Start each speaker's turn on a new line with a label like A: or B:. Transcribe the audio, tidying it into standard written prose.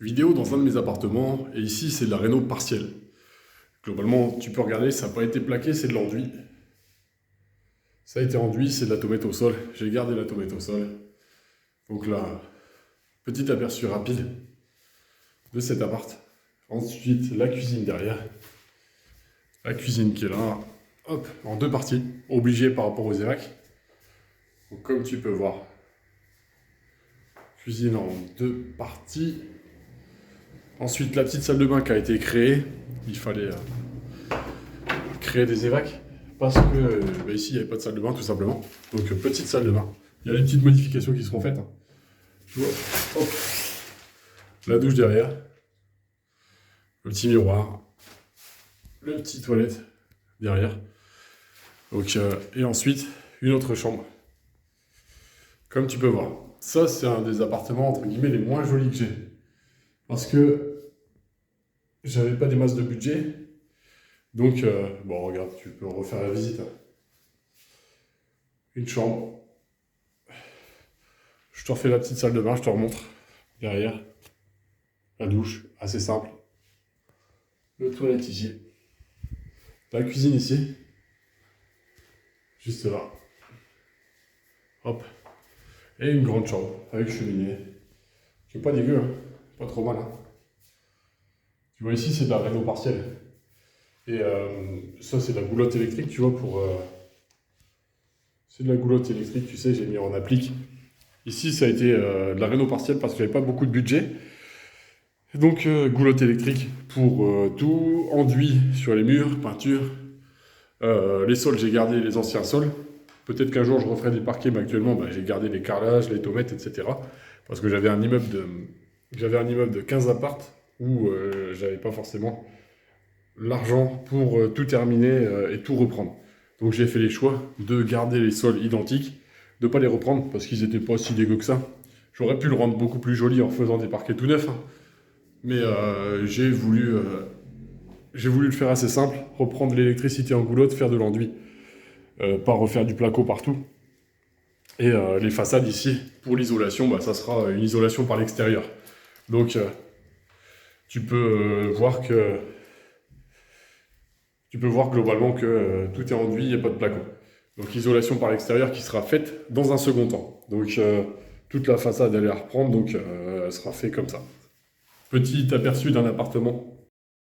A: Vidéo dans un de mes appartements, et ici c'est de la réno partielle. Globalement, tu peux regarder, ça n'a pas été plaqué, c'est de l'enduit. Ça a été enduit, c'est de la tomate au sol. J'ai gardé la tomate au sol. Donc là, petit aperçu rapide de cet appart. Ensuite, la cuisine derrière. La cuisine qui est là, hop, en deux parties, obligé par rapport aux évacs. Donc comme tu peux voir, cuisine en deux parties. Ensuite, la petite salle de bain qui a été créée. Il fallait créer des évacs parce que ici, il n'y avait pas de salle de bain, tout simplement. Donc, petite salle de bain. Il y a des petites modifications qui seront faites. Tu vois, hop. La douche derrière. Le petit miroir. Le petit toilette derrière. Donc, et ensuite, une autre chambre. Comme tu peux voir. Ça, c'est un des appartements, entre guillemets, les moins jolis que j'ai. Parce que j'avais pas des masses de budget. Donc, bon, regarde, tu peux refaire la visite. Une chambre. Je te refais la petite salle de bain, je te remontre. Derrière. La douche, assez simple. Le toilette ici. La cuisine ici. Juste là. Hop. Et une grande chambre avec cheminée. C'est pas dégueu, hein. Pas trop mal, hein. Tu vois ici, c'est de la réno partielle. Et ça, c'est de la goulotte électrique, tu vois, pour... C'est de la goulotte électrique, tu sais, j'ai mis en applique. Ici, ça a été de la réno partielle parce que j'avais pas beaucoup de budget. Et donc, goulotte électrique pour tout, enduit sur les murs, peinture. Les sols, j'ai gardé les anciens sols. Peut-être qu'un jour, je referai des parquets, mais actuellement, j'ai gardé les carrelages, les tomates, etc. Parce que j'avais un immeuble de 15 appartes où j'avais pas forcément l'argent pour tout terminer et tout reprendre. Donc j'ai fait les choix de garder les sols identiques, de ne pas les reprendre parce qu'ils n'étaient pas si dégueux que ça. J'aurais pu le rendre beaucoup plus joli en faisant des parquets tout neufs, hein. Mais j'ai voulu le faire assez simple, reprendre l'électricité en goulotte, faire de l'enduit, pas refaire du placo partout. Et les façades ici, pour l'isolation, ça sera une isolation par l'extérieur. Donc tu peux voir globalement que tout est enduit, il n'y a pas de placo. Donc isolation par l'extérieur qui sera faite dans un second temps. Donc toute la façade elle est à reprendre, donc elle sera faite comme ça. Petit aperçu d'un appartement